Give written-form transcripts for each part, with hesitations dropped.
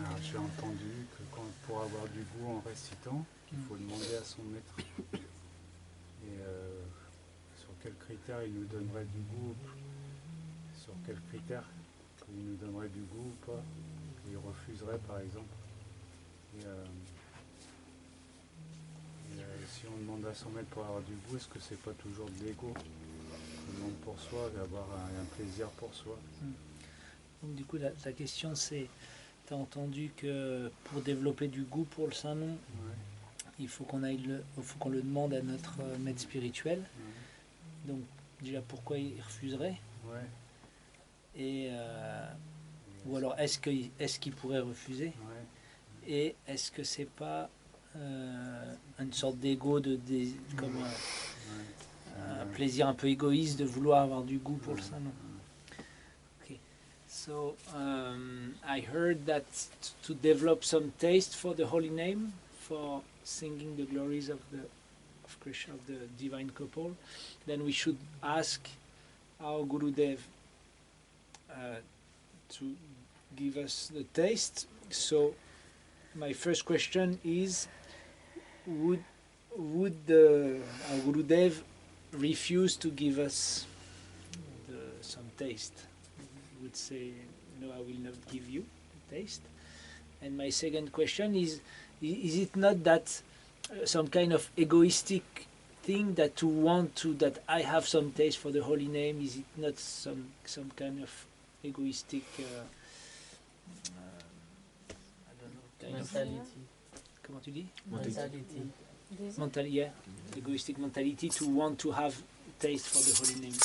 Alors, j'ai entendu que pour avoir du goût en récitant, qu'il faut demander à son maître. Et sur quels critères il nous donnerait du goût, sur quels critères il nous donnerait du goût ou pas, qu'il refuserait par exemple. Et, si on demande à son maître pour avoir du goût, est-ce que c'est pas toujours de l'ego? On demande pour soi, d'avoir un plaisir pour soi. Donc, du coup, la question c'est, tu as entendu que pour développer du goût pour le Saint Nom, il faut qu'on le demande à notre maître spirituel. Donc déjà, pourquoi il refuserait? Et ou alors est-ce qu'il pourrait refuser? Et est-ce que c'est pas une sorte d'ego, comme un plaisir un peu égoïste de vouloir avoir du goût pour le Saint Nom? Okay. So I heard that to develop some taste for the holy name, for singing the glories of Krishna, of the divine couple, then we should ask our Gurudev to give us the taste. So my first question is, would our Gurudev refuse to give us some taste? He would say, no, I will not give you the taste. And my second question is it not that some kind of egoistic thing that that I have some taste for the holy name? Is it not some kind of egoistic I don't know, kind mentality. Comment tu dis? Mentality. Yeah, egoistic mentality to want to have taste for the holy name.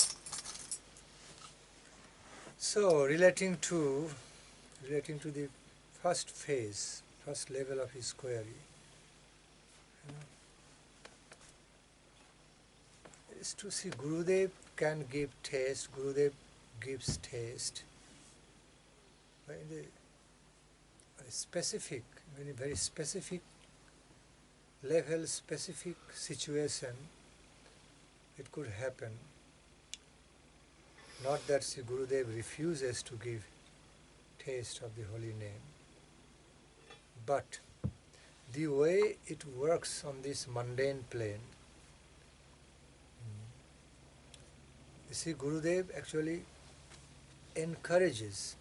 So relating to the first phase, first level of his query, is to see Gurudev can give taste, Gurudev gives taste. But in a specific, in a very specific level, specific situation, it could happen. Not that Sri Gurudev refuses to give taste of the holy name, but the way it works on this mundane plane, Sri Gurudev actually encourages,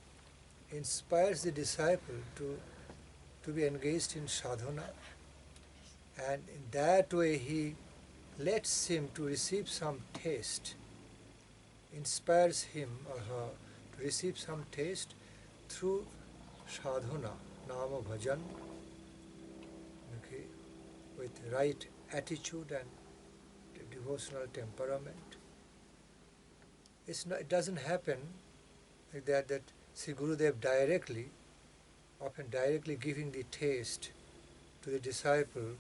inspires the disciple to be engaged in sadhana, and in that way he lets him to receive some taste, inspires him or her to receive some taste through sadhana, nama bhajan, okay, with right attitude and devotional temperament. It doesn't happen like that Sri Gurudev often directly giving the taste to the disciple,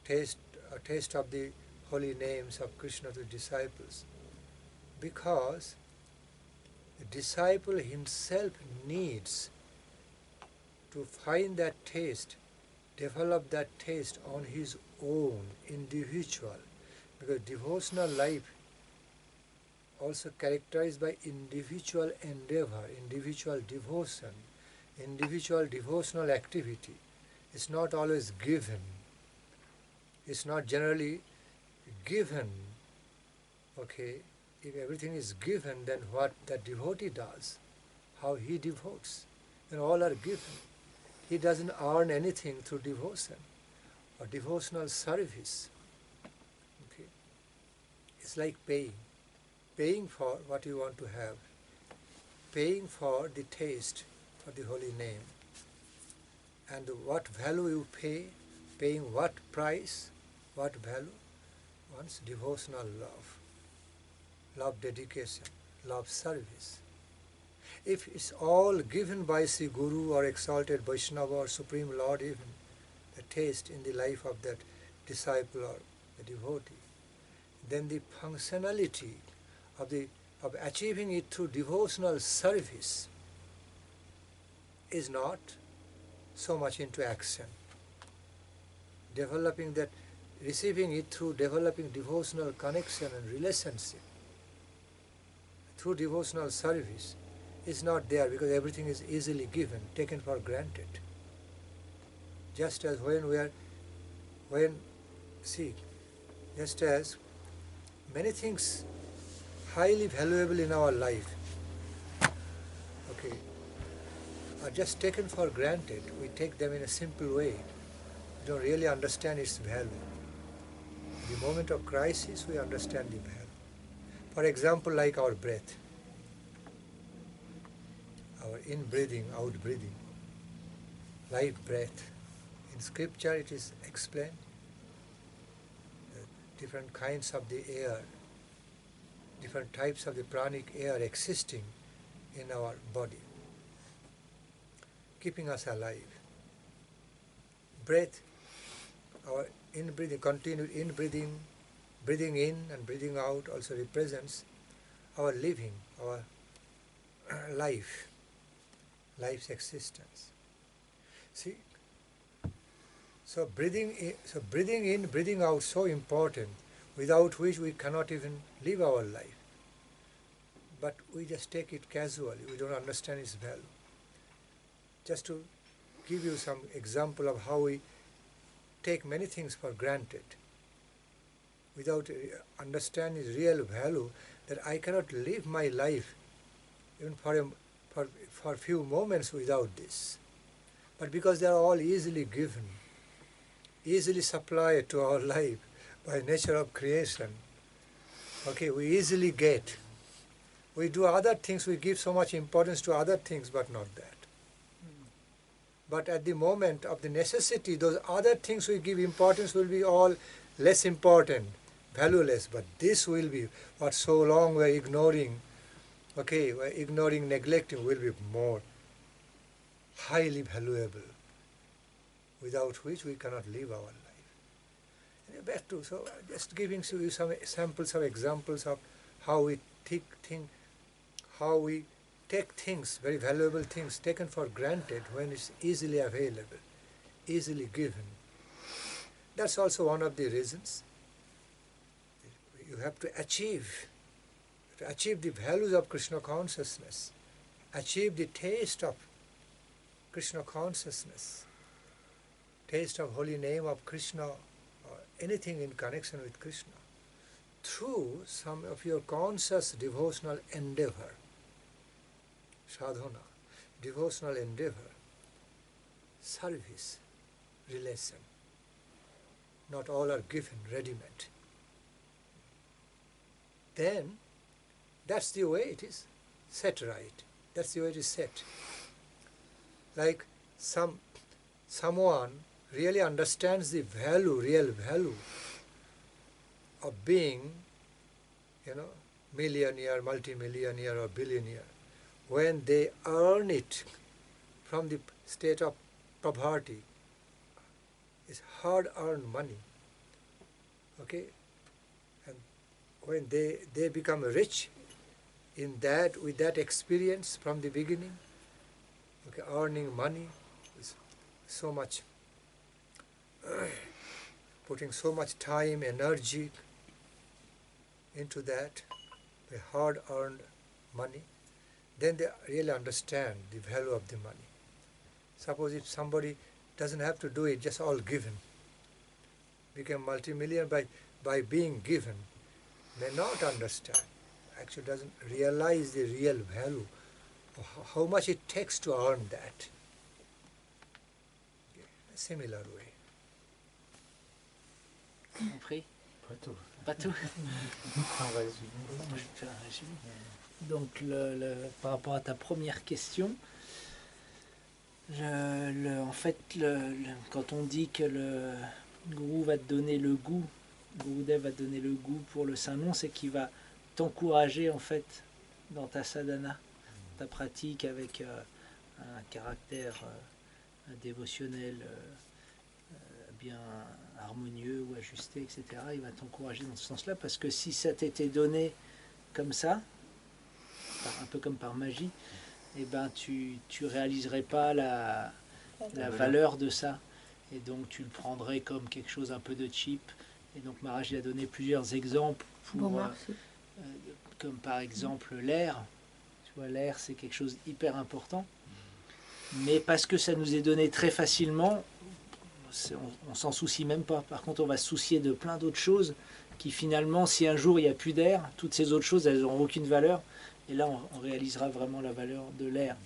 a taste of the holy names of Krishna to the disciples, because the disciple himself needs to find that taste, develop that taste on his own, individual, because devotional life also characterized by individual endeavor, individual devotion, individual devotional activity. It's not always given. It's not generally given. Okay, if everything is given, then what that devotee does, how he devotes, then all are given. He doesn't earn anything through devotion or devotional service. Okay, it's like paying for what you want to have, paying for the taste for the holy name. And what value you pay, paying what price, what value? One's devotional love, dedication, love service. If it's all given by Sri Guru or exalted Vaishnava or Supreme Lord even, the taste in the life of that disciple or the devotee, then the functionality of achieving it through devotional service is not so much into action. Developing that, receiving it through developing devotional connection and relationship, through devotional service, is not there because everything is easily given, taken for granted. Just as just as many things highly valuable in our life, okay, are just taken for granted. We take them in a simple way. We don't really understand its value. In the moment of crisis, we understand the value. For example, like our breath, our in-breathing, out-breathing, life breath. In scripture it is explained, different kinds of the air, different types of the pranic air existing in our body, keeping us alive. Breath, our in-breathing, continued in-breathing, breathing in and breathing out also represents our living, our life's existence. See, so breathing in, breathing out, so important, without which we cannot even live our life. But we just take it casually, we don't understand its value. Just to give you some example of how we take many things for granted, without understanding its real value, that I cannot live my life even for a few moments without this. But because they are all easily given, easily supplied to our life by nature of creation, okay, we easily get. We do other things, we give so much importance to other things, but not that. But at the moment of the necessity, those other things we give importance will be all less important, valueless. But this will be what so long we're ignoring, okay, we're ignoring, neglecting, will be more highly valuable, without which we cannot live our life. And back to, so just giving you some samples of examples of how we how we take things, very valuable things, taken for granted when it's easily available, easily given. That's also one of the reasons. You have to achieve the values of Krishna consciousness, achieve the taste of Krishna consciousness, taste of holy name of Krishna, or anything in connection with Krishna, through some of your conscious devotional endeavor, sadhana, devotional endeavor, service, relation. Not all are given ready-made. Then, that's the way it is set right. That's the way it is set. Like someone really understands the value, real value of being, millionaire, multimillionaire or billionaire, when they earn it from the state of poverty. It's hard-earned money, okay? And when they become rich in that, with that experience from the beginning, okay, earning money is so much, putting so much time, energy into that, the hard-earned money, then they really understand the value of the money. Suppose if somebody doesn't have to do it, just all given, become multimillionaire by being given, may not understand, actually doesn't realize the real value of how much it takes to earn that. Okay. A similar way. Compris? Pas tout. Pas tout. Un résumé. Je vais faire un résumé. Donc, par rapport à ta première question, en fait, quand on dit que le gourou va te donner le goût, le Gurudev va te donner le goût pour le Saint Nom, c'est qu'il va t'encourager en fait dans ta sadhana, ta pratique avec un caractère dévotionnel bien harmonieux ou ajusté, etc. Il va t'encourager dans ce sens-là, parce que si ça t'était donné comme ça, un peu comme par magie, eh ben tu réaliserais pas la valeur de ça, et donc tu le prendrais comme quelque chose un peu de cheap. Et donc Maharaj a donné plusieurs exemples pour, comme par exemple l'air, tu vois, l'air, c'est quelque chose d'hyper important. Mais parce que ça nous est donné très facilement, on s'en soucie même pas. Par contre, on va se soucier de plein d'autres choses qui finalement, si un jour il n'y a plus d'air, toutes ces autres choses, elles n'auront aucune valeur. Et là, on réalisera vraiment la valeur de l'air.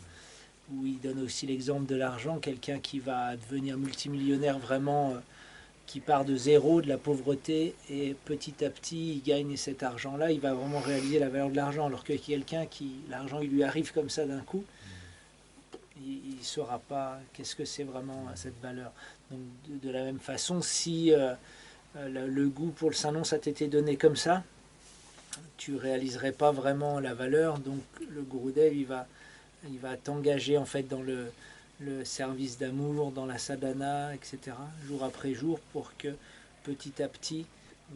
Où il donne aussi l'exemple de l'argent, quelqu'un qui va devenir multimillionnaire vraiment, qui part de zéro, de la pauvreté, et petit à petit, il gagne cet argent-là, il va vraiment réaliser la valeur de l'argent. Alors que quelqu'un qui, l'argent, il lui arrive comme ça d'un coup, il ne saura pas qu'est-ce que c'est vraiment cette valeur. Donc de la même façon, si le goût pour le Saint Nom, ça t'était donné comme ça, tu réaliserais pas vraiment la valeur. Donc le Gurudev, il va t'engager en fait dans le service d'amour, dans la sadhana, etc., jour après jour, pour que petit à petit,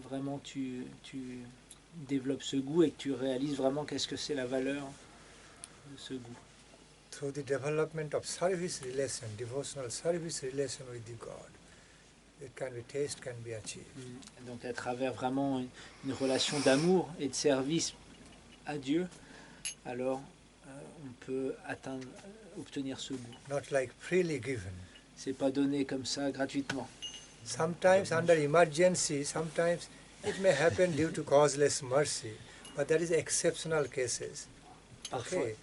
vraiment tu développes ce goût et que tu réalises vraiment qu'est-ce que c'est la valeur de ce goût. Through the development of service relation, devotional service relation with the God, it can be taste can be achieved. Donc à travers vraiment une relation d'amour et de service à Dieu, alors on peut obtenir ce goût. Not like freely given. C'est pas donné comme ça gratuitement. Sometimes under emergency, sometimes it may happen due to causeless mercy, but that is exceptional cases.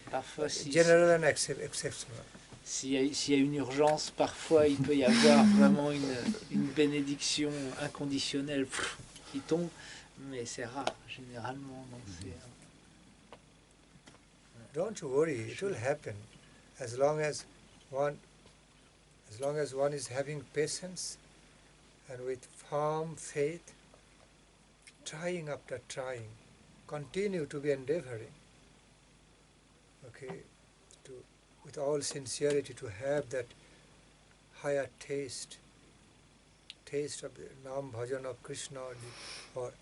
Parfois General and exceptional. S'il y a une urgence, parfois il peut y avoir vraiment une bénédiction inconditionnelle qui tombe, mais c'est rare généralement. Donc don't worry, it will happen as long as one is having patience and with firm faith, trying after trying, continue to be endeavoring. Okay, with all sincerity to have that higher taste of the Nam Bhajan of Krishna or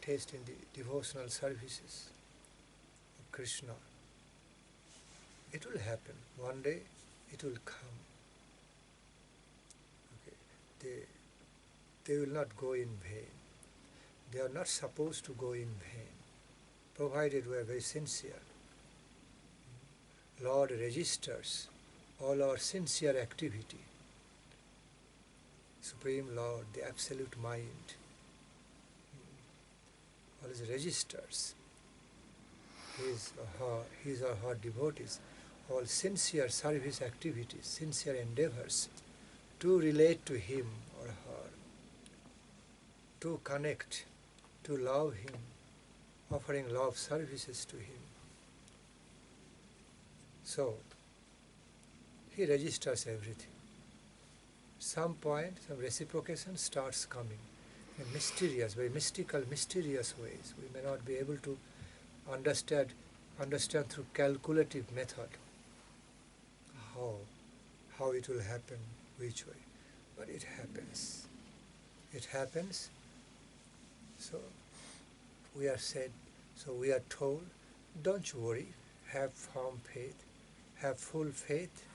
taste in the devotional services of Krishna. It will happen. One day it will come. Okay. They will not go in vain. They are not supposed to go in vain, provided we are very sincere. Lord registers all our sincere activity. Supreme Lord, the Absolute Mind, always registers his or her devotees, all sincere service activities, sincere endeavors to relate to him or her, to connect, to love him, offering love services to him. So, he registers everything. Some point, some reciprocation starts coming in mysterious, very mystical, mysterious ways. We may not be able to understand through calculative method how it will happen, which way. But it happens. It happens. So we are said, so we are told, don't you worry, have firm faith. Have full faith,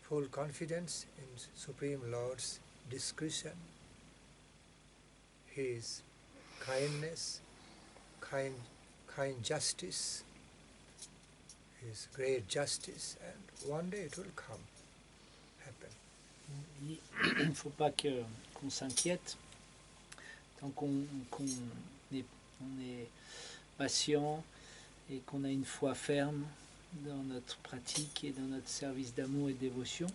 full confidence in Supreme Lord's discretion, His kindness, kind justice, His great justice, and one day it will come, happen. Il ne faut pas qu'on s'inquiète tant qu'on est patient et qu'on a une foi ferme dans notre pratique et dans notre service d'amour et de dévotion,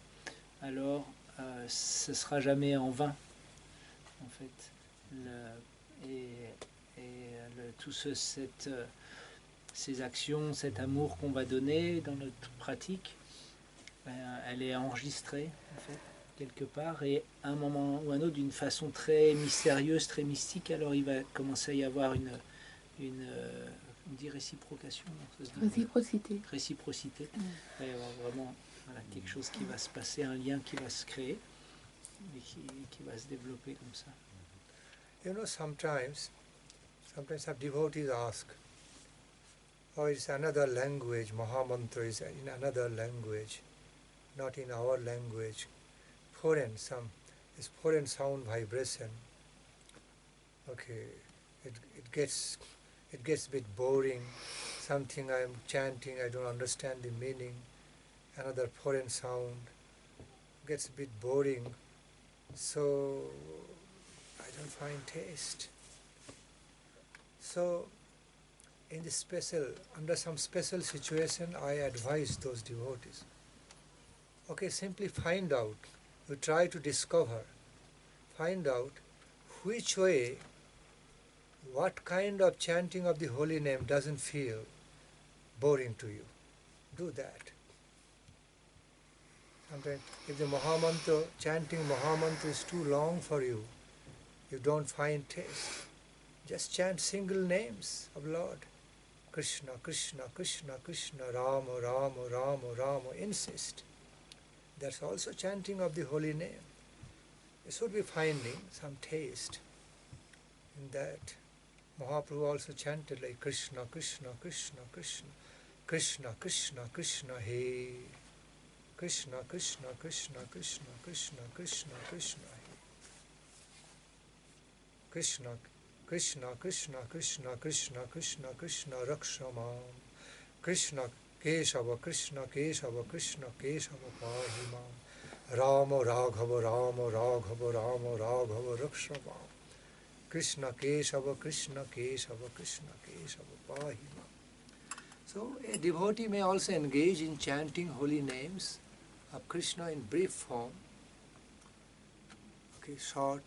alors ce ne sera jamais en vain, en fait. Ces actions, cet amour qu'on va donner dans notre pratique, elle est enregistrée, en fait, quelque part, et à un moment ou un autre, d'une façon très mystérieuse, très mystique, alors il va commencer à y avoir on dit réciprocation, ça se dit réciprocité. Il va y avoir vraiment quelque chose qui va se passer, un lien qui va se créer et qui va se développer comme ça. You know, sometimes some devotees ask, oh, it's another language, Mahamantra is in another language, not in our language, it's foreign sound vibration. Okay, it it gets a bit boring. Something I am chanting, I don't understand the meaning. Another foreign sound gets a bit boring. So I don't find taste. So in the under some special situation, I advise those devotees. Okay, simply find out. You try to discover. Find out which way, what kind of chanting of the holy name doesn't feel boring to you. Do that. Sometimes if the Mahamantra, chanting Mahamantra is too long for you, you don't find taste. Just chant single names of Lord. Krishna, Krishna, Krishna, Krishna, Rama, Rama, Rama, Rama. Insist. That's also chanting of the holy name. You should be finding some taste in that. Mahaprabhu also chanted like Krishna, Krishna, Krishna, Krishna, Krishna, Krishna, Krishna, Hey. Krishna, Krishna, Krishna, Krishna, Krishna, Krishna, Krishna, Hey. Krishna, Krishna, Krishna, Krishna, Krishna, Krishna, Krishna, Rakshamam. Krishna, Keshava, Krishna, Keshava, Krishna, Keshava, Pahimam. Rama, Raghava, Rama, Raghava, Rama, Raghava, Rakshamam. Krishna, Keshava, Krishna, Keshava, Krishna, Keshava, Pahimam. So a devotee may also engage in chanting holy names of Krishna in brief form. Okay, short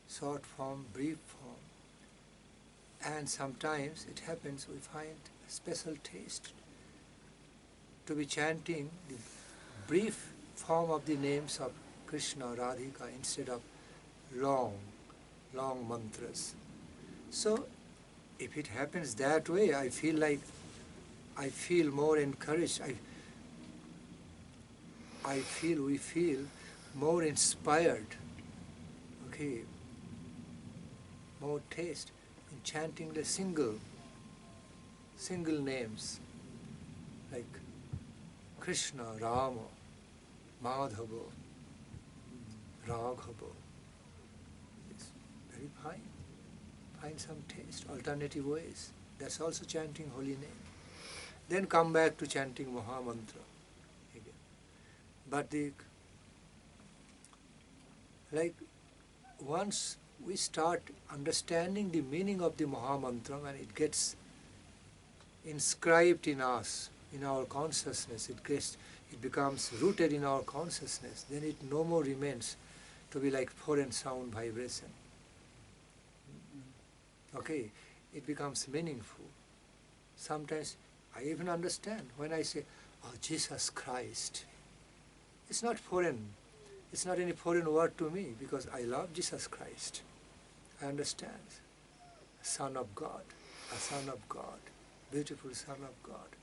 form, brief form. And sometimes it happens we find special taste to be chanting the brief form of the names of Krishna or Radhika instead of long mantras. So if it happens that way, I feel more encouraged. We feel more inspired. Okay, more taste in chanting the single names like Krishna, Rama, Madhava, Raghava. It's very fine. Find some taste, alternative ways. That's also chanting holy name. Then come back to chanting Mahamantra again. But once we start understanding the meaning of the Mahamantra and it gets inscribed in us, in our consciousness, it becomes rooted in our consciousness, then it no more remains to be like foreign sound vibration. Okay, it becomes meaningful. Sometimes I even understand when I say, oh, Jesus Christ. It's not foreign. It's not any foreign word to me because I love Jesus Christ. I understand. Son of God, a Son of God, beautiful Son of God.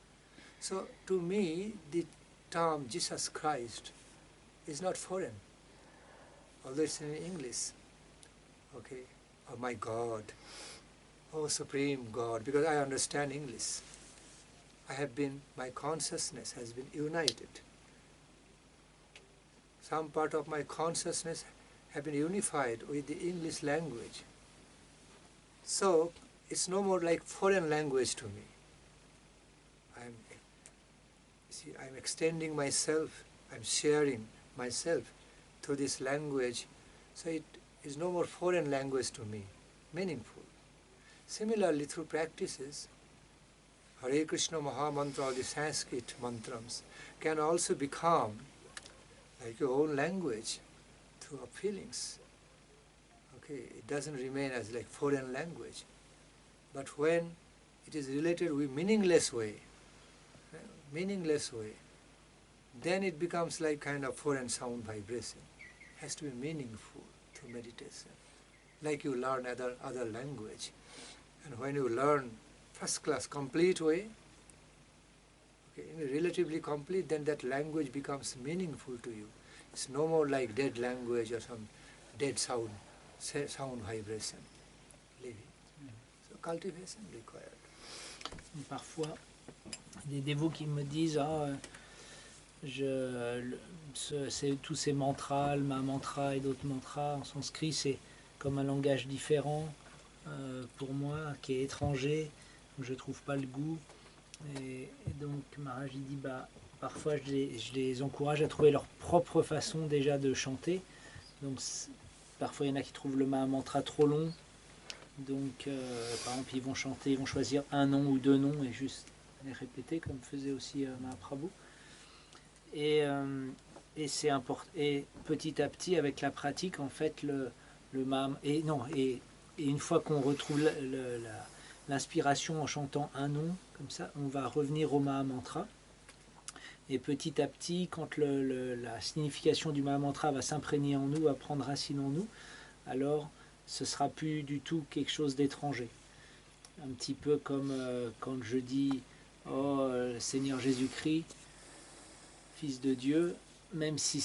So to me, the term Jesus Christ is not foreign, although it's in English. Okay, oh my God, oh Supreme God, because I understand English. My consciousness has been united. Some part of my consciousness have been unified with the English language. So it's no more like foreign language to me. I'm extending myself, I'm sharing myself through this language. So it is no more foreign language to me, meaningful. Similarly, through practices, Hare Krishna Mahamantra or the Sanskrit mantrams can also become like your own language through our feelings. Okay, it doesn't remain as like foreign language. But when it is related with meaningless way, then it becomes like kind of foreign sound vibration. It has to be meaningful through meditation. Like you learn other language. And when you learn first class, complete way, okay, in a relatively complete, then that language becomes meaningful to you. It's no more like dead language or some dead sound vibration. Living. So cultivation required. Parfois, des dévots qui me disent tous ces mantras, le mantra et d'autres mantras en sanskrit, c'est comme un langage différent. pour moi qui est étranger, je trouve pas le goût. Et donc Maharaj il dit bah parfois je les encourage à trouver leur propre façon déjà de chanter. Donc parfois il y en a qui trouvent le Mahamantra trop long. Donc par exemple ils vont chanter, ils vont choisir un nom ou deux noms et juste les répéter comme faisait aussi Mahaprabhu. Et c'est important. Et petit à petit avec la pratique en fait le Maham et une fois qu'on retrouve l'inspiration en chantant un nom, comme ça, on va revenir au Mahamantra. Et petit à petit, quand la signification du Mahamantra va s'imprégner en nous, va prendre racine en nous, alors ce ne sera plus du tout quelque chose d'étranger. Un petit peu comme quand je dis « Oh, Seigneur Jésus-Christ, Fils de Dieu », même si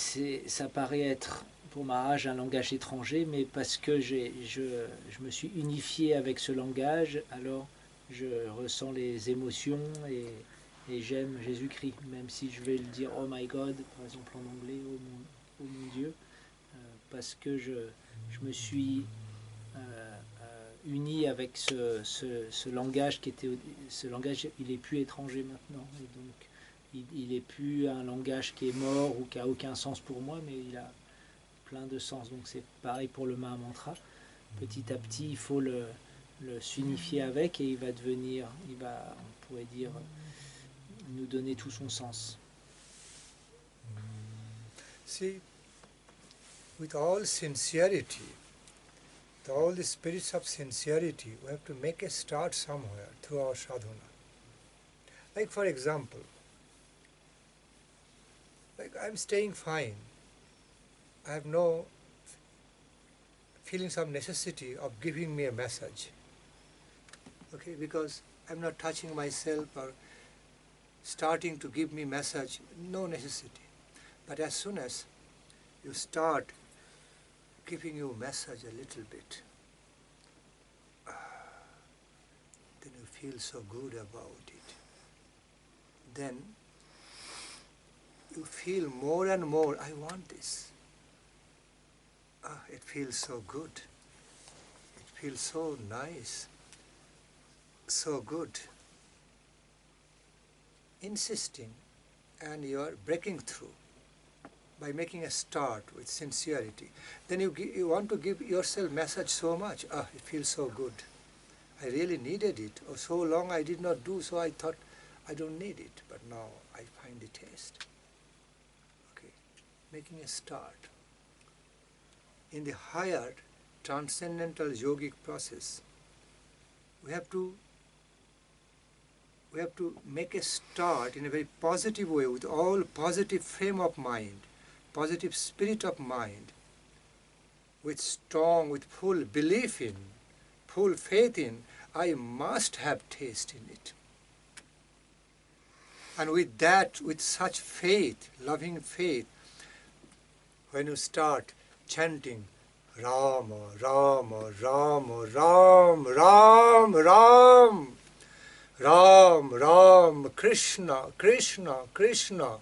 ça paraît être pour Maharaj un langage étranger, mais parce que je me suis unifié avec ce langage, alors je ressens les émotions et j'aime Jésus-Christ, même si je vais le dire « Oh my God », par exemple en anglais, « Oh mon Dieu », parce que je me suis uni avec ce langage qui était... Ce langage, il est plus étranger maintenant, et donc il est plus un langage qui est mort ou qui a aucun sens pour moi, mais il a plein de sens. Donc c'est pareil pour le Mahamantra. Petit à petit, il faut s'unifier avec et il va devenir, on pourrait dire, nous donner tout son sens. See, with all sincerity, with all the spirits of sincerity, we have to make a start somewhere through our sadhana. Like for example, like I'm staying fine. I have no feelings of necessity of giving me a message. Okay, because I'm not touching myself or starting to give me message, no necessity. But as soon as you start giving you message a little bit, then you feel so good about it. Then you feel more and more, I want this. It feels so good. It feels so nice, so good. Insisting, and you are breaking through by making a start with sincerity. Then you want to give yourself message so much. It feels so good. I really needed it. Or so long I did not do, so I thought I don't need it. But now I find the taste. Okay, making a start. In the higher transcendental yogic process, we have to make a start in a very positive way with all positive frame of mind, positive spirit of mind, with full belief in, full faith in, I must have taste in it. And with that, with such faith, loving faith, when you start chanting Rama, Rama, Rama, Ram, Ram, Ram, Ram, Ram, Krishna, Krishna, Krishna,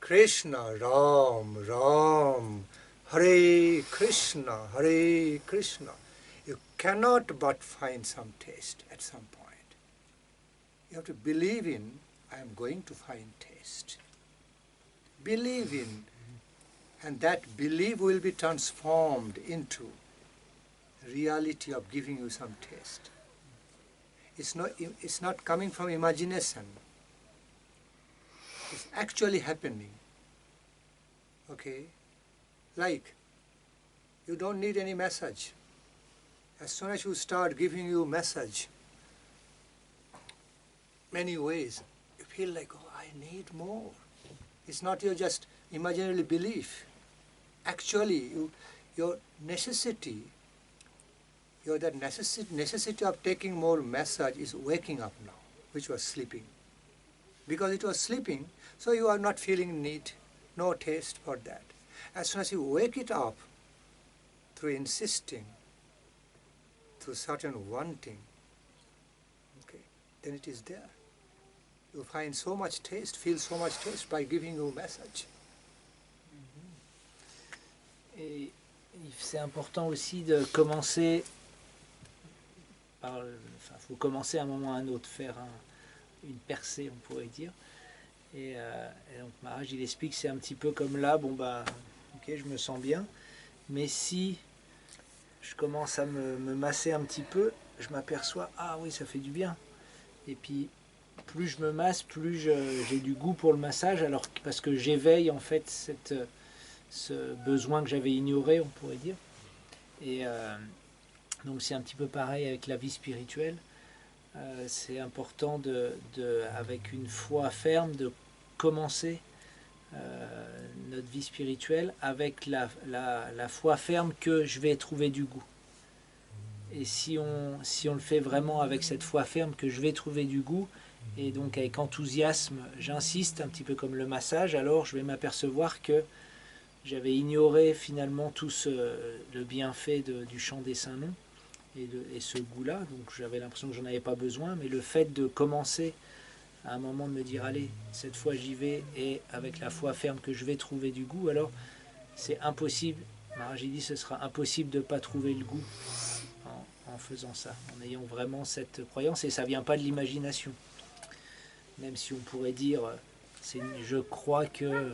Krishna, Ram, Ram, Hare Krishna, Hare Krishna. You cannot but find some taste at some point. You have to believe in, I am going to find taste. Believe in, and that belief will be transformed into reality of giving you some taste. It's not coming from imagination. It's actually happening. Okay? Like, you don't need any message. As soon as you start giving you message, many ways, you feel like, oh, I need more. It's not your just imaginary belief. Actually, your necessity, that necessity of taking more message is waking up now, which was sleeping. Because it was sleeping, so you are not feeling need, no taste for that. As soon as you wake it up through insisting, through certain wanting, okay, then it is there. You find so much taste, feel so much taste by giving you message. Et c'est important aussi de commencer faut commencer à un moment ou à un autre, faire une percée, on pourrait dire. Et donc Maharaj, il explique, c'est un petit peu comme là, bon bah, ok, je me sens bien, mais si je commence à me masser un petit peu, je m'aperçois, ah oui, ça fait du bien. Et puis, plus je me masse, plus j'ai du goût pour le massage, alors parce que j'éveille en fait ce besoin que j'avais ignoré, on pourrait dire. Et donc c'est un petit peu pareil avec la vie spirituelle. C'est important avec une foi ferme, de commencer notre vie spirituelle avec la foi ferme que je vais trouver du goût. Et si on le fait vraiment avec cette foi ferme que je vais trouver du goût, et donc avec enthousiasme, j'insiste, un petit peu comme le massage, alors je vais m'apercevoir que j'avais ignoré finalement tout le bienfait du chant des Saints Noms et ce goût-là, donc j'avais l'impression que j'en avais pas besoin, mais le fait de commencer à un moment de me dire allez, cette fois j'y vais, et avec la foi ferme que je vais trouver du goût, alors c'est impossible, Maharaj dit, ce sera impossible de ne pas trouver le goût en faisant ça, en ayant vraiment cette croyance, et ça vient pas de l'imagination, même si on pourrait dire je crois que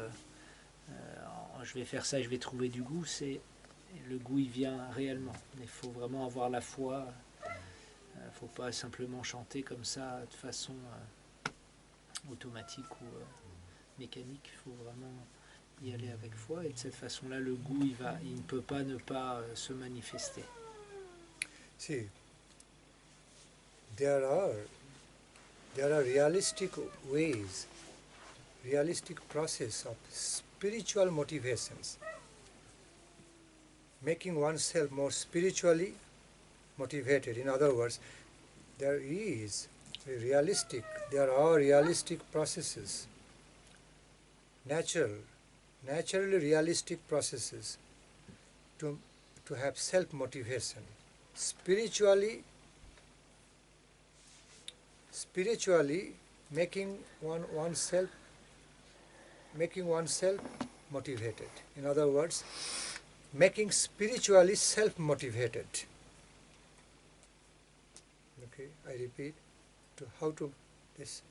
je vais faire ça et je vais trouver du goût, le goût il vient réellement, il faut vraiment avoir la foi, il ne faut pas simplement chanter comme ça de façon automatique ou mécanique, il faut vraiment y aller avec foi, et de cette façon-là, le goût, il ne peut pas ne pas se manifester. See, there are realistic ways, realistic process of spiritual motivations, making oneself more spiritually motivated. In other words, there are realistic processes, naturally realistic processes to have self-motivation. Spiritually making oneself motivated. In other words, making spiritually self-motivated. Okay, I repeat, this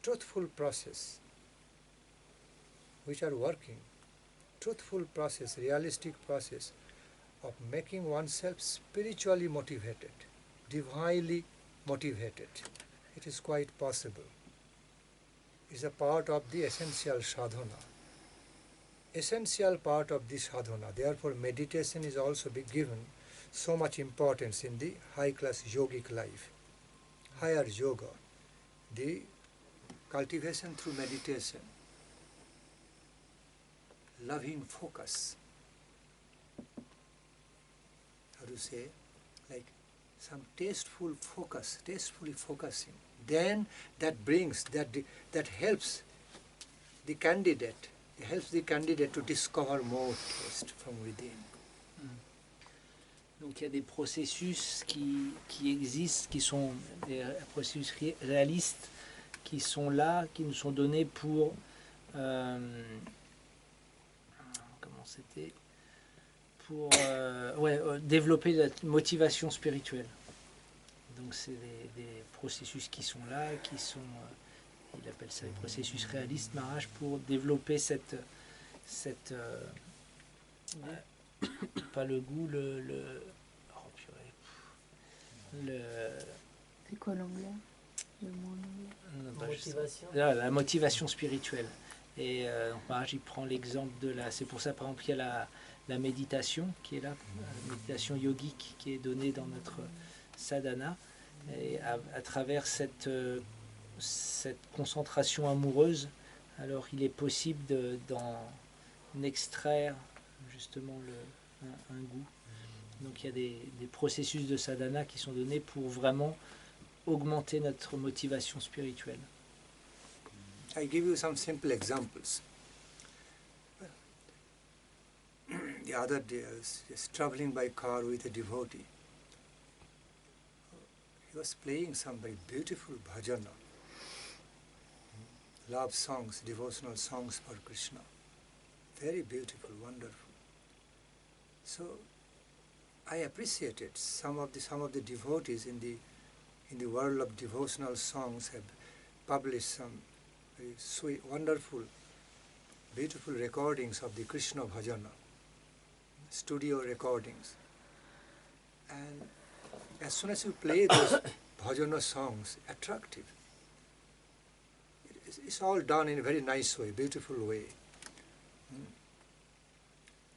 truthful process, which are working, truthful process, realistic process of making oneself spiritually motivated, divinely motivated. It is quite possible. It's a part of the essential sadhana. Essential part of the sadhana. Therefore, meditation is also be given so much importance in the high-class yogic life. Higher yoga, the cultivation through meditation, loving focus, how to say, like some tastefully focusing, then that helps the candidate to discover more taste from within. Donc il y a des processus qui existent, qui sont des processus réalistes, qui sont là, qui nous sont donnés pour développer la motivation spirituelle. Donc c'est des processus qui sont là, qui sont, il appelle ça les processus réalistes, Maharaj, pour développer cette pas le goût, c'est quoi l'anglais? Le mot en anglais? Motivation. La motivation spirituelle. Et donc Maharaj, il prend l'exemple c'est pour ça par exemple il y a la méditation qui est là, la méditation yogique qui est donnée dans notre sadhana, et à travers cette concentration amoureuse, alors il est possible d'en extraire justement un goût. Donc il y a des processus de sadhana qui sont donnés pour vraiment augmenter notre motivation spirituelle. I give you some simple examples. The other day I was just traveling by car with a devotee. He was playing some very beautiful bhajana, love songs, devotional songs for Krishna. Very beautiful, wonderful. So I appreciated some of the devotees in the world of devotional songs have published some very sweet, wonderful, beautiful recordings of the Krishna Bhajana, studio recordings. And as soon as you play those bhajana songs, attractive. It's all done in a very nice way, beautiful way.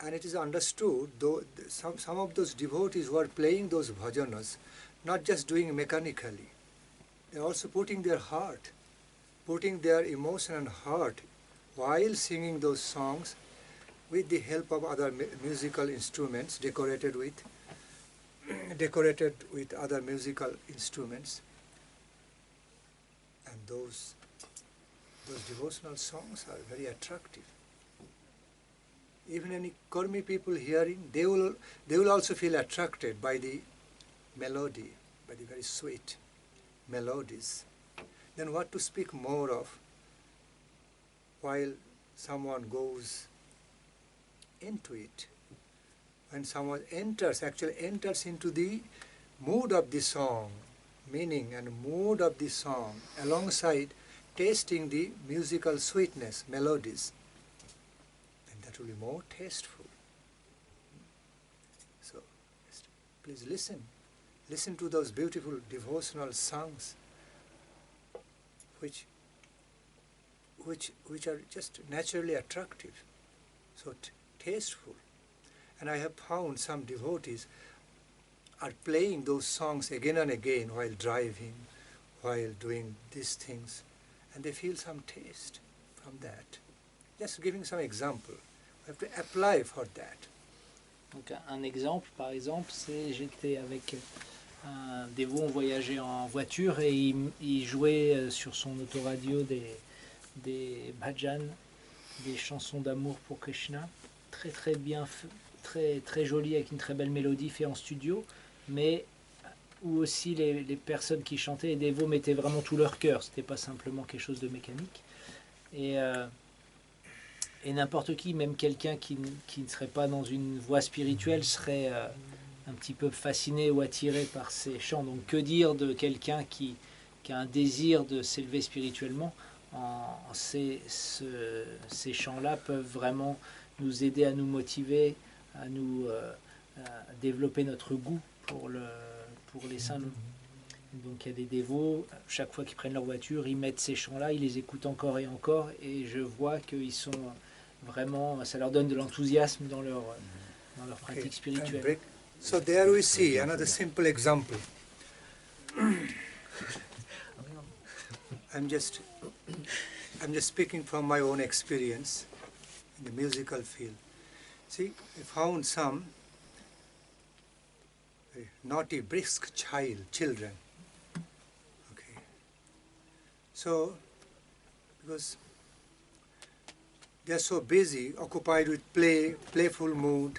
And it is understood, though some of those devotees who are playing those bhajanas, not just doing mechanically, they are also putting their heart, putting their emotion and heart while singing those songs with the help of other musical instruments decorated with other musical instruments. And those devotional songs are very attractive. Even any Kurmi people hearing, they will also feel attracted by the melody, by the very sweet melodies. Then what to speak more of while someone goes into it? When someone actually enters into the mood of the song, meaning and mood of the song, alongside tasting the musical sweetness, melodies, then that will be more tasteful. So, please listen. Listen to those beautiful devotional songs which are just naturally attractive, so tasteful. And I have found some devotees are playing those songs again and again while driving, while doing these things, and they feel some taste from that. Just giving some example. We have to apply for that. Donc un exemple, par exemple, c'est j'étais avec un dévot, on voyageait en voiture et il jouait sur son autoradio des bhajans, des chansons d'amour pour Krishna, très très bien, très très joli avec une très belle mélodie fait en studio, mais où aussi les personnes qui chantaient, les dévots mettaient vraiment tout leur cœur, c'était pas simplement quelque chose de mécanique. Et n'importe qui, même quelqu'un qui ne serait pas dans une voie spirituelle, serait un petit peu fasciné ou attiré par ces chants. Donc que dire de quelqu'un qui a un désir de s'élever spirituellement? Ces chants-là peuvent vraiment nous aider à nous motiver, à nous à développer notre goût pour les saints noms. Donc il y a des dévots, chaque fois qu'ils prennent leur voiture, ils mettent ces chants-là, ils les écoutent encore et encore, et je vois qu'ils sont vraiment, ça leur donne de l'enthousiasme dans leur pratique spirituelle. So there we see another simple example. I'm just speaking from my own experience in the musical field. See, I found some naughty, brisk children. Okay. So, because they are so busy, occupied with playful mood,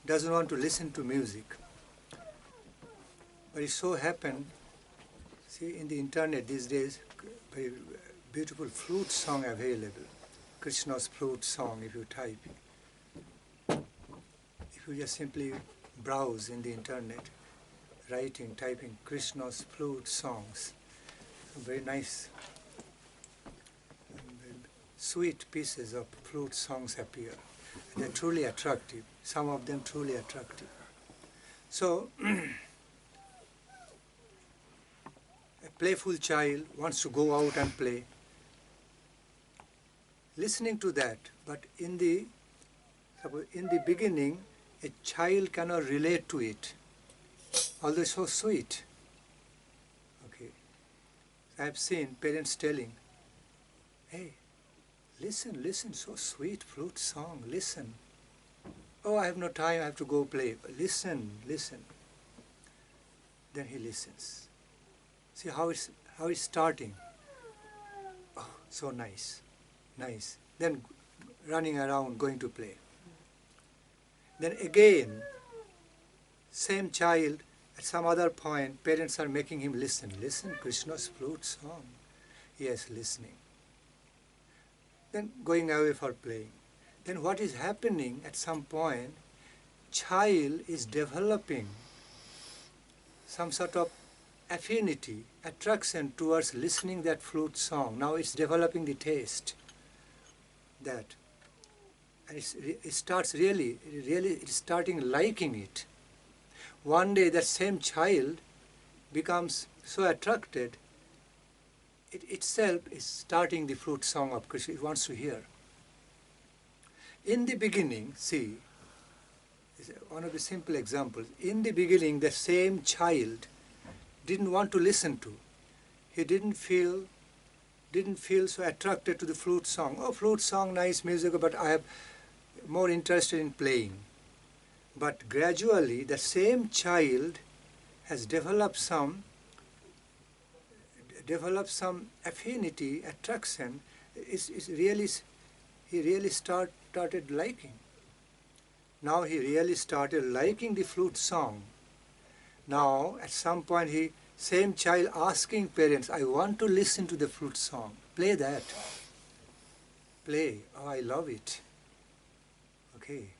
doesn't want to listen to music. But it so happened, see, in the internet these days, very beautiful flute song available. Krishna's flute song, if you type. If you just simply browse in the internet, typing Krishna's flute songs, very nice, sweet pieces of flute songs appear. They're truly attractive, some of them truly attractive. So, a playful child wants to go out and play. Listening to that, but in the beginning, a child cannot relate to it, although it's so sweet. Okay, I have seen parents telling, "Hey, listen, so sweet flute song, listen. Oh, I have no time, I have to go play. Listen. Then he listens. See how it's starting. Oh, so nice. Then running around, going to play. Then again, same child, at some other point, parents are making him listen, Krishna's flute song. Yes, listening. Then going away for playing. Then what is happening at some point, child is developing some sort of affinity, attraction towards listening that flute song. Now it's developing the taste. That. And it starts really it's starting liking it. One day that same child becomes so attracted, it itself is starting the flute song of Krishna. It wants to hear. In the beginning, see, one of the simple examples. In the beginning, the same child didn't want to listen to. He didn't feel so attracted to the flute song. Oh, flute song, nice music, but I am more interested in playing. But gradually, the same child has developed some affinity, attraction. He really started liking. Now he really started liking the flute song. Now, at some point, same child asking parents, I want to listen to the flute song. Play that. Play. Oh, I love it. Okay.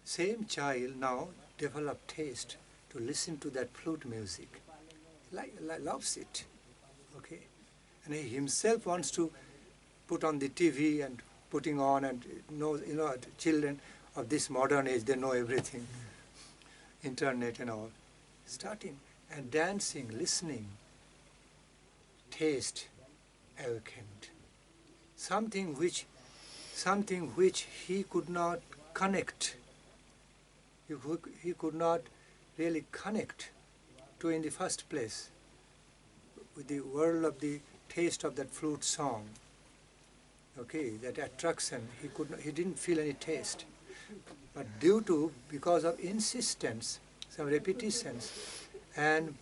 Same child now developed taste to listen to that flute music. Loves it. Okay. And he himself wants to put on the TV and putting on and children of this modern age, they know everything. Internet and all. Starting and dancing, listening, taste awakened. Something which he could not connect. He could not really connect to in the first place with the world of the taste of that flute song. Okay, that attraction, he didn't feel any taste. But because of insistence, some repetitions, and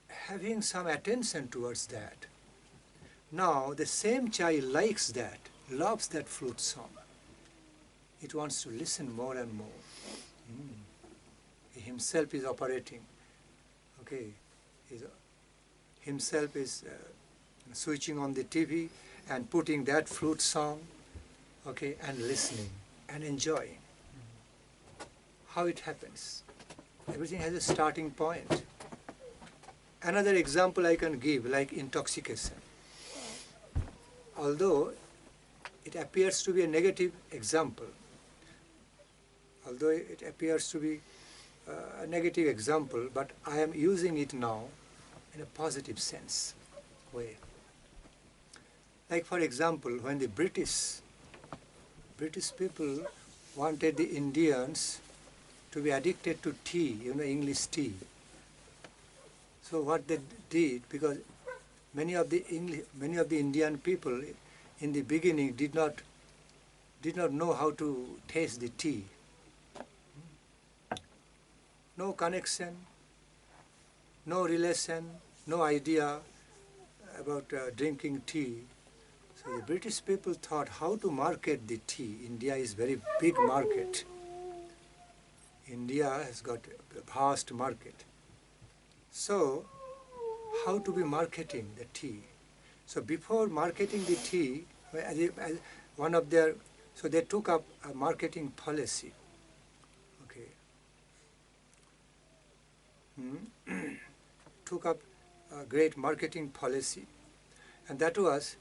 having some attention towards that, now the same child likes that, loves that flute song. It wants to listen more and more. He himself is operating. Okay, himself is switching on the TV and putting that flute song, okay, and listening and enjoying. How it happens. Everything has a starting point. Another example I can give, like intoxication. Although it appears to be a negative example, but I am using it now in a positive sense way. Like for example, when the British people wanted the Indians to be addicted to tea, English tea. So what they did, because many of the Indian people in the beginning did not know how to taste the tea. No connection, no relation, no idea about drinking tea. So the British people thought how to market the tea. India is very big market. India has got a vast market. So how to be marketing the tea? So before marketing the tea, so they took up a marketing policy. Okay. Took up a great marketing policy, and that was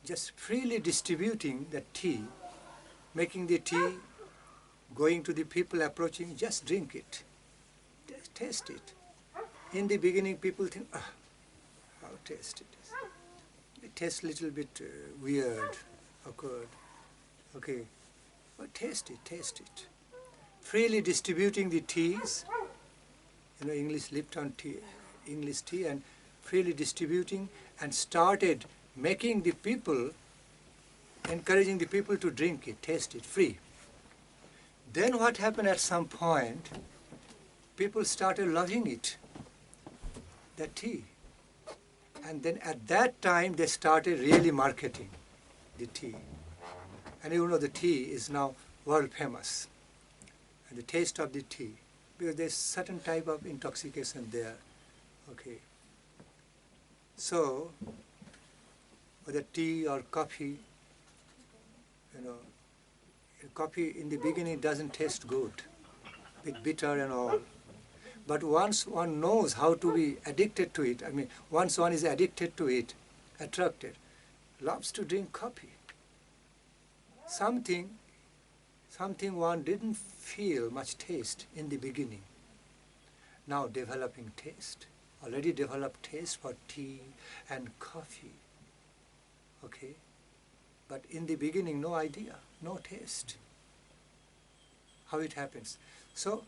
just freely distributing the tea, making the tea, going to the people approaching, just drink it, just taste it. In the beginning, people think, how tasty it is. It tastes a little bit weird, awkward. Okay, but taste it. Freely distributing the teas, English Lipton tea, English tea, and freely distributing, and started making the people, encouraging the people to drink it, taste it, free. Then what happened at some point, people started loving it, the tea. And then at that time, they started really marketing the tea. And the tea is now world famous. And the taste of the tea, because there's certain type of intoxication there. Okay. So, whether tea or coffee, coffee in the beginning doesn't taste good, a bit bitter and all. But once one knows how to be addicted to it, I mean, once one is addicted to it, attracted, loves to drink coffee. Something one didn't feel much taste in the beginning. Now developing taste, already developed taste for tea and coffee. Okay? But in the beginning, no idea, no taste. How it happens. So,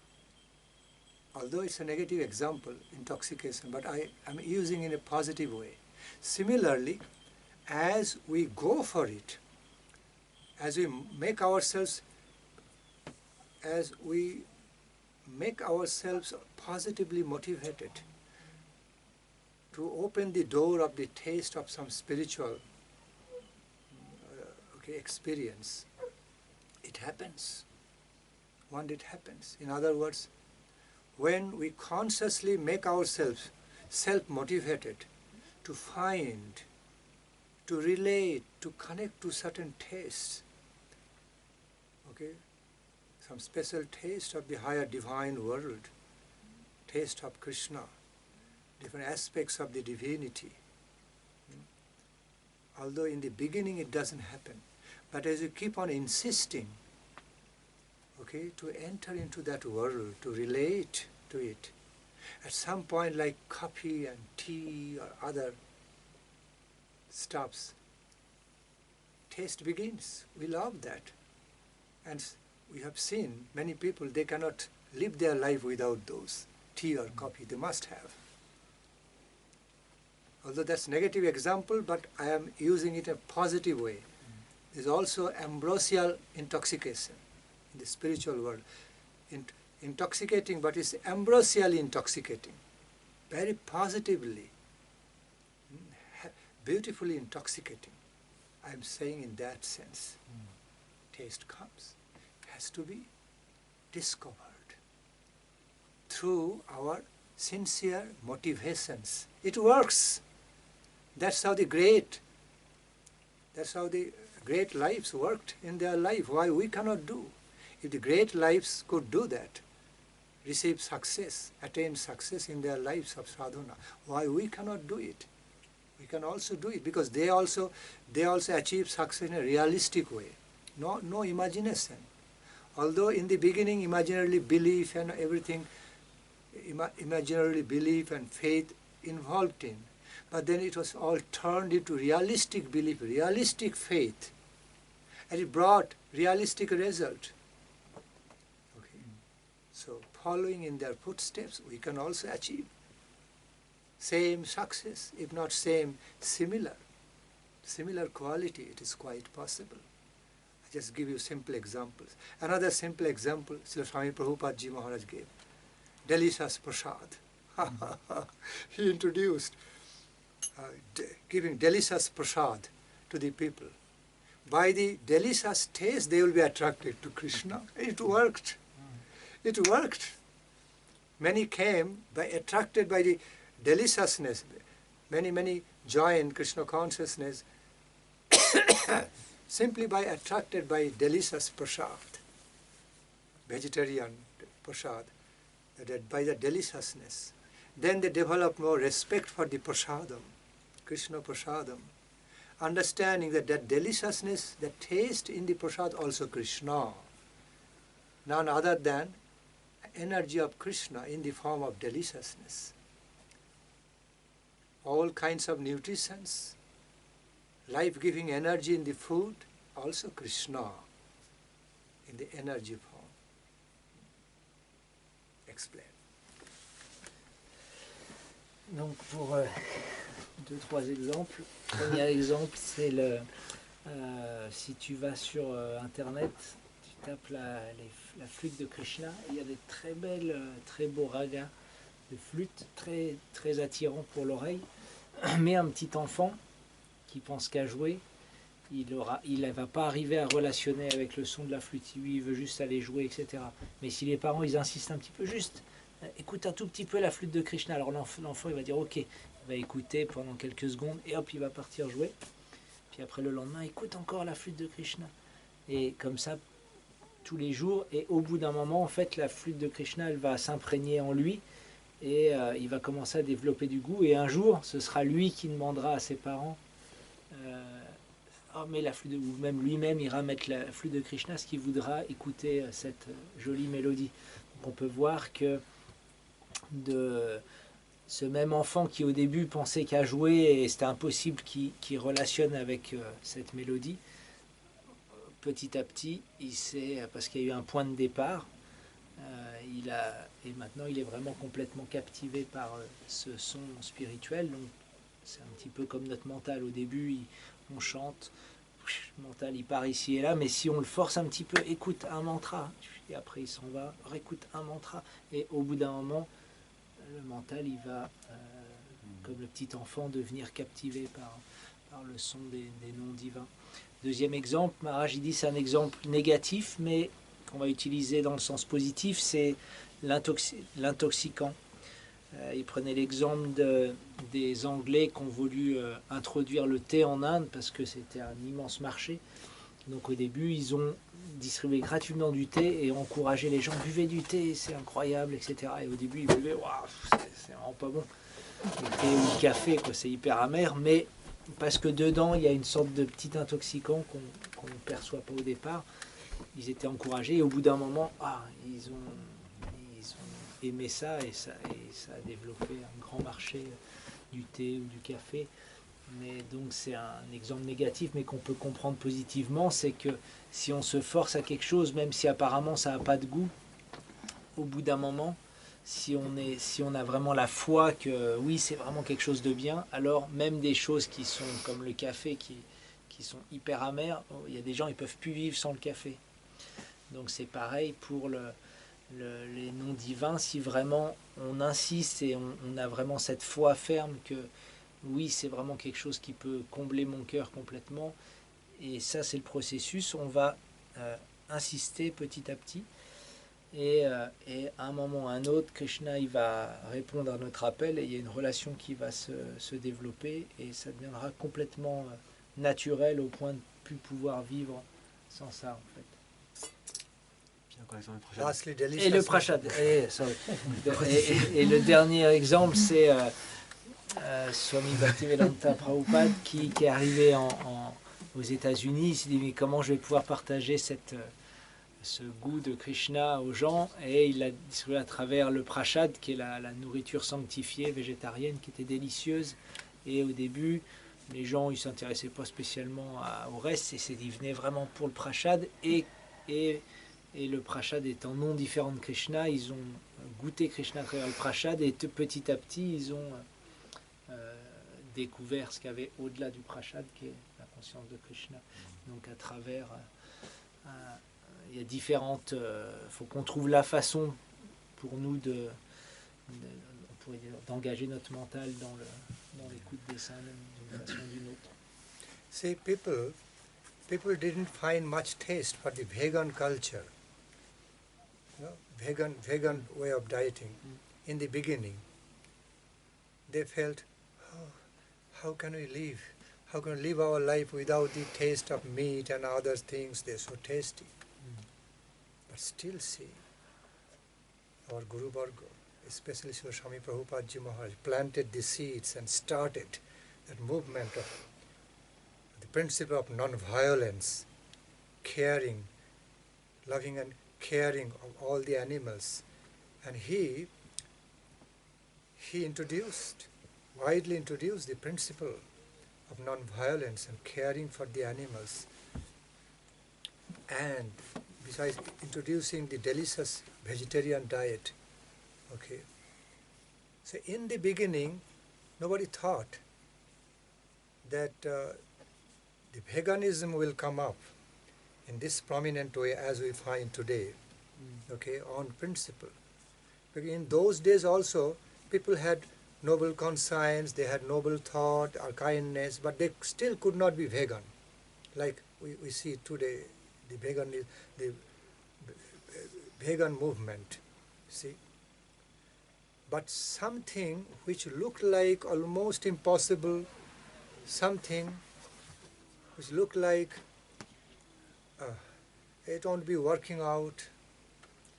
although it's a negative example, intoxication, but I am using in a positive way. Similarly, as we go for it, as we make ourselves positively motivated to open the door of the taste of some spiritual experience, it happens. One day it happens. In other words, when we consciously make ourselves self-motivated to find, to relate, to connect to certain tastes, okay, some special taste of the higher divine world, taste of Krishna, different aspects of the divinity. Although in the beginning it doesn't happen, but as you keep on insisting, okay, to enter into that world, to relate to it, at some point like coffee and tea or other stuffs, taste begins. We love that. And we have seen many people, they cannot live their life without those, tea or coffee, they must have. Although that's a negative example, but I am using it in a positive way. There's also ambrosial intoxication in the spiritual world. Intoxicating, but it's ambrosially intoxicating. Very positively, beautifully intoxicating. I'm saying in that sense. Taste comes. It has to be discovered through our sincere motivations. It works. That's how the great lives worked in their life. Why we cannot do? If the great lives could do that, receive success, attain success in their lives of sadhana, why we cannot do it? We can also do it because they also achieve success in a realistic way. No imagination. Although in the beginning imaginarily belief and everything, imaginarily belief and faith involved in, but then it was all turned into realistic belief, realistic faith, and it brought realistic result. Okay. So following in their footsteps, we can also achieve same success, if not same, similar quality. It is quite possible. I just give you simple examples. Another simple example, Srila Swami Prabhupada Ji Maharaj gave. Delicious prasad. He introduced giving delicious prasad to the people. By the delicious taste, they will be attracted to Krishna. It worked. It worked. Many came attracted by the deliciousness. Many joined Krishna consciousness simply attracted by delicious prasad, vegetarian prasad, by the deliciousness. Then they developed more respect for the prasadam, Krishna prasadam, understanding that deliciousness, the taste in the prasad also Krishna, none other than energy of Krishna in the form of deliciousness. All kinds of nutritions, life-giving energy in the food, also Krishna in the energy form. Explain. Donc pour deux, trois exemples. Le premier exemple, c'est si tu vas sur Internet, tu tapes la flûte de Krishna, et il y a des très belles, très beaux ragas de flûte, très, très attirants pour l'oreille. Mais un petit enfant qui pense qu'à jouer, il ne va pas arriver à relationner avec le son de la flûte. Lui, il veut juste aller jouer, etc. Mais si les parents, ils insistent un petit peu, juste écoute un tout petit peu la flûte de Krishna, alors l'enfant, il va dire ok, il va écouter pendant quelques secondes, et hop, il va partir jouer. Puis après, le lendemain, écoute encore la flûte de Krishna. Et comme ça, tous les jours, et au bout d'un moment, en fait, la flûte de Krishna, elle va s'imprégner en lui, et il va commencer à développer du goût, et un jour, ce sera lui qui demandera à ses parents, oh, mais la flûte ou même lui-même ira mettre la flûte de Krishna, ce qu'il voudra écouter cette jolie mélodie. Donc on peut voir que de ce même enfant qui au début pensait qu'à jouer et c'était impossible qu'il relationne avec cette mélodie, petit à petit, il sait, parce qu'il y a eu un point de départ, et maintenant il est vraiment complètement captivé par ce son spirituel. Donc c'est un petit peu comme notre mental. Au début, on chante, le mental il part ici et là, mais si on le force un petit peu, écoute un mantra, et après il s'en va, réécoute un mantra, et au bout d'un moment, le mental il va, comme le petit enfant, devenir captivé par le son des noms divins. Deuxième exemple, Maharaj il dit c'est un exemple négatif, mais qu'on va utiliser dans le sens positif, c'est l'intoxicant. Il prenait l'exemple des Anglais qui ont voulu introduire le thé en Inde parce que c'était un immense marché. Donc au début, ils ont distribué gratuitement du thé et encouragé les gens, buvez du thé, c'est incroyable, etc. Et au début, ils buvaient, waouh, c'est vraiment pas bon. Le thé ou le café, quoi, c'est hyper amer, mais parce que dedans, il y a une sorte de petit intoxicant qu'on ne perçoit pas au départ. Ils étaient encouragés et au bout d'un moment, ils ont aimé ça et ça a développé un grand marché du thé ou du café. Mais donc c'est un exemple négatif, mais qu'on peut comprendre positivement, c'est que si on se force à quelque chose, même si apparemment ça n'a pas de goût, au bout d'un moment, si on a vraiment la foi que oui c'est vraiment quelque chose de bien, alors même des choses qui sont comme le café qui sont hyper amères, il y a des gens ils peuvent plus vivre sans le café. Donc c'est pareil pour les noms divins, si vraiment on insiste et on a vraiment cette foi ferme que oui, c'est vraiment quelque chose qui peut combler mon cœur complètement, et ça c'est le processus, on va insister petit à petit, et à un moment ou à un autre, Krishna il va répondre à notre appel, et il y a une relation qui va se développer, et ça deviendra complètement naturel au point de ne plus pouvoir vivre sans ça en fait. Et le prashad. Et le dernier exemple, c'est Swami Bhaktivedanta Prabhupada qui est arrivé aux États-Unis. Il s'est dit mais comment je vais pouvoir partager ce goût de Krishna aux gens, et il l'a distribué à travers le prashad, qui est la nourriture sanctifiée végétarienne, qui était délicieuse. Et au début, les gens ils s'intéressaient pas spécialement au reste, et ils venaient vraiment pour le prashad, et le prashad étant non différent de Krishna, ils ont goûté Krishna à travers le prashad, et petit à petit ils ont découvert ce qu'il y avait au-delà du prashad, qui est la conscience de Krishna. Donc à travers, il y a différentes, faut qu'on trouve la façon pour nous d'engager notre mental dans l'écoute des saints d'une façon ou d'une autre. See, people didn't find much taste for the vegan culture, vegan way of dieting. In the beginning, they felt, how can we live? How can we live our life without the taste of meat and other things? They're so tasty. But still see, our Guru Varga, especially Srila Swami Prabhupada Ji Maharaj, planted the seeds and started that movement of the principle of non-violence, caring, loving and caring of all the animals. And he widely introduced the principle of non-violence and caring for the animals. And besides introducing the delicious vegetarian diet, okay. So in the beginning, nobody thought that the veganism will come up in this prominent way as we find today, okay, on principle. Because in those days also, people had noble conscience, they had noble thought or kindness, but they still could not be vegan. Like we see today, the vegan movement, see. But something which looked like almost impossible, something which looked like it won't be working out,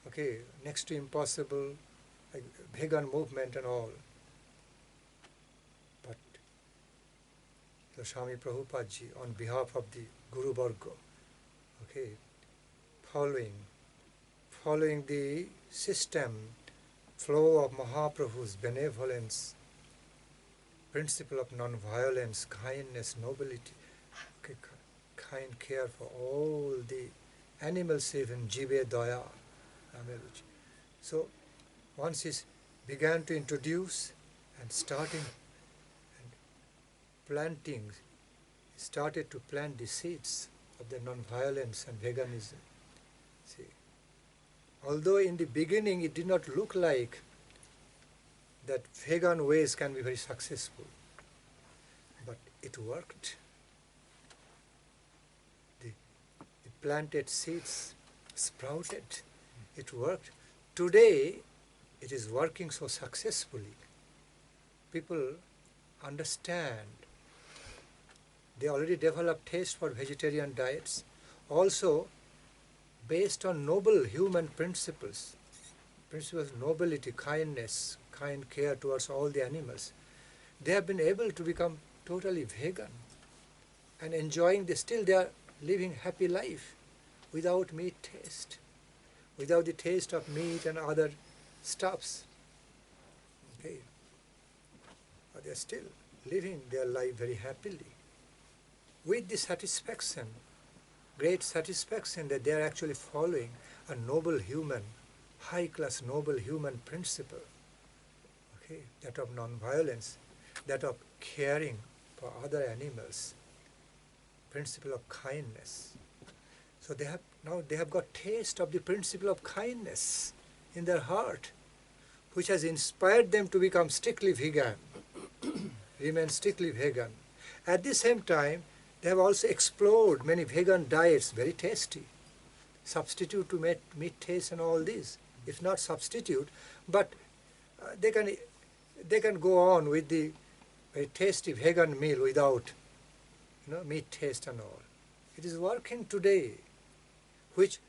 okay, next to impossible, like vegan movement and all. But the Swami Prabhupada ji, on behalf of the Guru Varga, okay, following the system, flow of Mahaprabhu's benevolence, principle of non-violence, kindness, nobility, okay, kind care for all the animals, even jive daya. So once he began to introduce and starting and planting, started to plant the seeds of the non-violence and veganism. See, although in the beginning it did not look like that vegan ways can be very successful, but it worked. The planted seeds sprouted. It worked. Today, it is working so successfully. People understand. They already developed taste for vegetarian diets. Also, based on noble human principles of nobility, kindness, kind care towards all the animals, they have been able to become totally vegan and enjoying this. Still they are living happy life without meat taste, without the taste of meat and other stuffs. Okay. But they are still living their life very happily with the satisfaction, great satisfaction that they are actually following a noble human, high-class noble human principle, okay, that of non-violence, that of caring for other animals, principle of kindness. So they have got taste of the principle of kindness in their heart, which has inspired them to become strictly vegan, remain strictly vegan. At the same time, they have also explored many vegan diets, very tasty, substitute to meat taste and all this. If not substitute, but they can go on with the very tasty vegan meal without meat taste and all. It is working today, which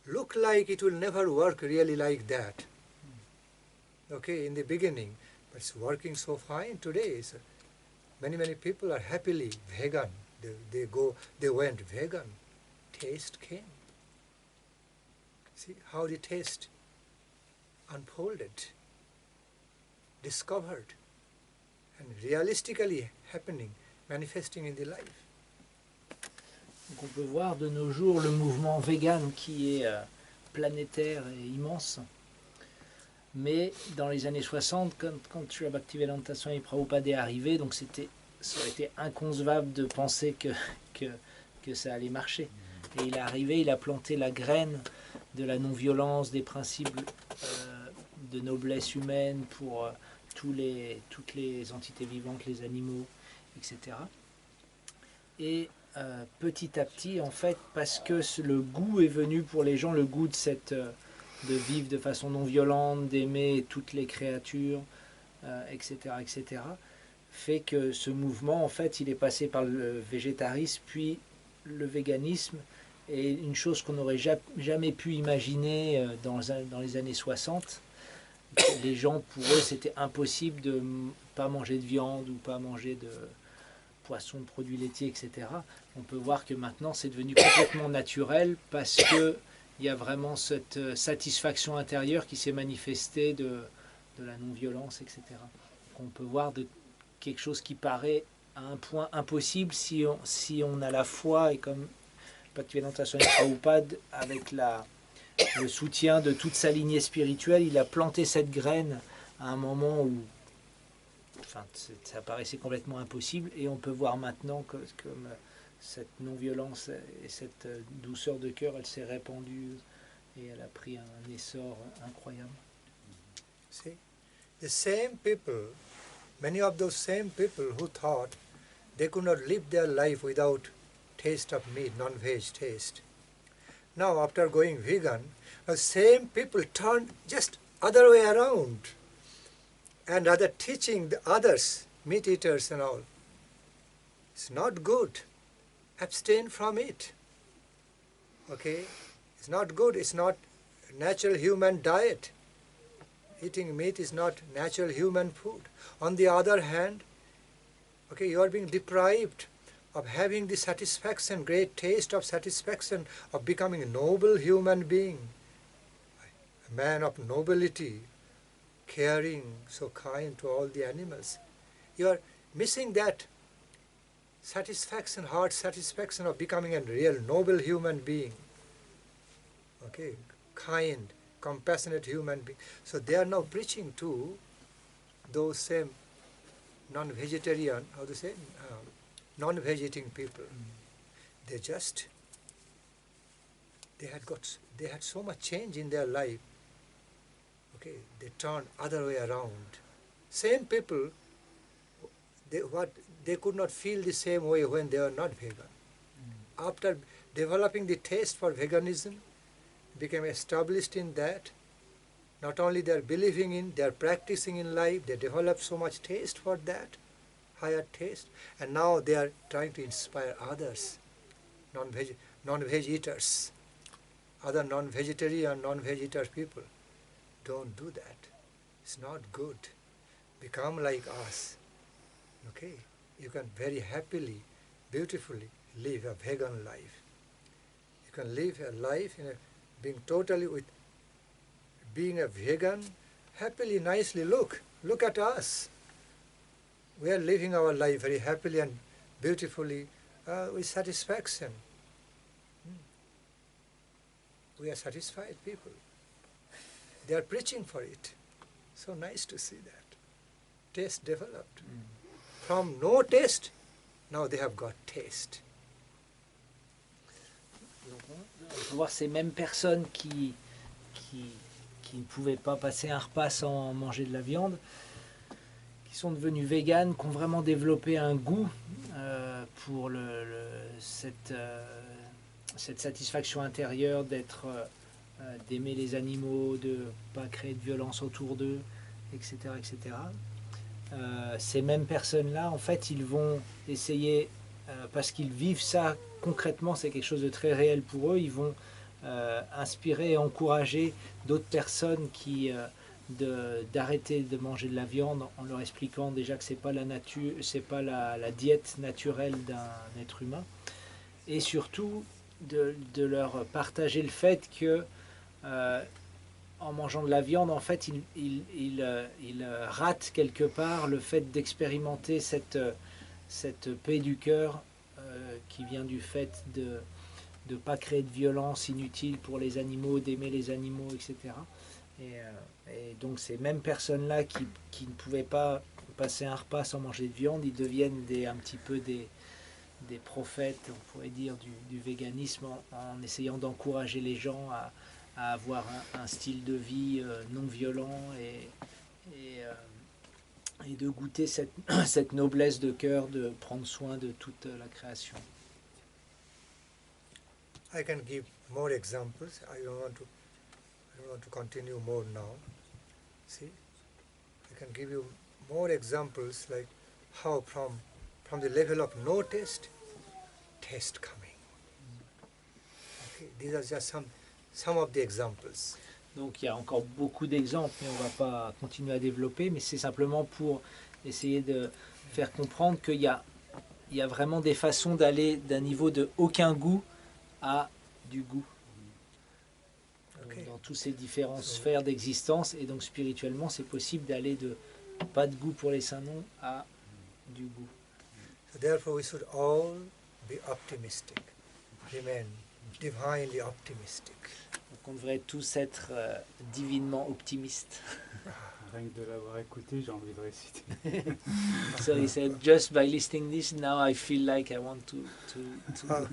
look like it will never work really like that. Okay, in the beginning, but it's working so fine today. So many people are happily vegan. They went vegan. Taste came. See how the taste unfolded, discovered, and realistically happening, manifesting in the life. Donc on peut voir de nos jours le mouvement vegan qui est planétaire et immense. Mais dans les années 60, quand Srila Bhaktivedanta Swami Prabhupada est arrivé, donc ça aurait été inconcevable de penser que ça allait marcher. Et il est arrivé, il a planté la graine de la non-violence, des principes de noblesse humaine pour toutes les entités vivantes, les animaux, etc. Et petit à petit, en fait, parce que le goût est venu pour les gens, le goût de vivre de façon non violente, d'aimer toutes les créatures, etc., fait que ce mouvement, en fait, il est passé par le végétarisme, puis le véganisme, et une chose qu'on n'aurait jamais pu imaginer dans les années 60. Les gens, pour eux, c'était impossible de ne pas manger de viande ou pas manger de poisson, de produits laitiers, etc. On peut voir que maintenant, c'est devenu complètement naturel parce que il y a vraiment cette satisfaction intérieure qui s'est manifestée de la non-violence, etc. On peut voir de quelque chose qui paraît à un point impossible si on a la foi, et comme Bhaktivedanta Swami Prabhupada, avec le soutien de toute sa lignée spirituelle, il a planté cette graine à un moment où ça paraissait complètement impossible, et on peut voir maintenant que comme cette non-violence et cette douceur de cœur, elle s'est répandue et elle a pris un essor incroyable. See, the same people, many of those same people who thought they could not live their life without taste of meat, non-veg taste. Now, after going vegan, the same people turned just other way around, and other teaching the others, meat eaters and all. It's not good. Abstain from it. okay, it's not good. It's not natural human diet. Eating meat is not natural human food. On the other hand, okay, you are being deprived of having the satisfaction, great taste of satisfaction of becoming a noble human being, a man of nobility, caring, so kind to all the animals. You are missing that satisfaction, heart satisfaction of becoming a real noble human being. Okay, kind, compassionate human being. So they are now preaching to those same non-vegetarian, how to say, non-veg-eating people. They had so much change in their life. Okay, they turned other way around. Same people, they could not feel the same way when they were not vegan. After developing the taste for veganism, became established in that, not only they are believing in, they are practicing in life, they develop so much taste for that, higher taste, and now they are trying to inspire others, non-veg eaters, other non-vegetarian, non-veg eater people. Don't do that. It's not good. Become like us. Okay? You can very happily, beautifully live a vegan life. You can live a life in being totally with being a vegan, happily, nicely. Look at us. We are living our life very happily and beautifully with satisfaction. We are satisfied people. They are preaching for it. So nice to see that. Taste developed. From no taste, now they have got taste. On peut voir ces mêmes personnes qui ne pouvaient pas passer un repas sans manger de la viande, qui sont devenues véganes, qui ont vraiment développé un goût pour cette satisfaction intérieure d'aimer les animaux, de ne pas créer de violence autour d'eux, etc. etc. Ces mêmes personnes-là, en fait, ils vont essayer, parce qu'ils vivent ça concrètement, c'est quelque chose de très réel pour eux, ils vont inspirer et encourager d'autres personnes d'arrêter de manger de la viande en leur expliquant déjà que c'est pas la nature, c'est pas la diète naturelle d'un être humain, et surtout de leur partager le fait que en mangeant de la viande, en fait, ils ratent quelque part le fait d'expérimenter cette paix du cœur qui vient du fait de ne pas créer de violence inutile pour les animaux, d'aimer les animaux, etc. Et donc ces mêmes personnes-là qui ne pouvaient pas passer un repas sans manger de viande, ils deviennent un petit peu des prophètes, on pourrait dire, du véganisme en essayant d'encourager les gens à avoir un style de vie non violent et de goûter cette noblesse de cœur, de prendre soin de toute la création. I can give more examples. I don't want to continue more now. See, I can give you more examples like how from the level of no taste coming. Okay, these are just some of the examples. Donc il y a encore beaucoup d'exemples, mais on ne va pas continuer à développer, mais c'est simplement pour essayer de faire comprendre qu'il y a vraiment des façons d'aller d'un niveau de aucun goût à du goût. Okay. Dans toutes ces différentes sphères d'existence, et donc spirituellement c'est possible d'aller de pas de goût pour les saints noms à du goût. So therefore we should all be optimistic, remain divinely optimistic. Donc on devrait tous être divinement optimistes. Rien que de l'avoir écouté, j'ai envie de réciter. So he said, just by listening this, now I feel like I want to chant.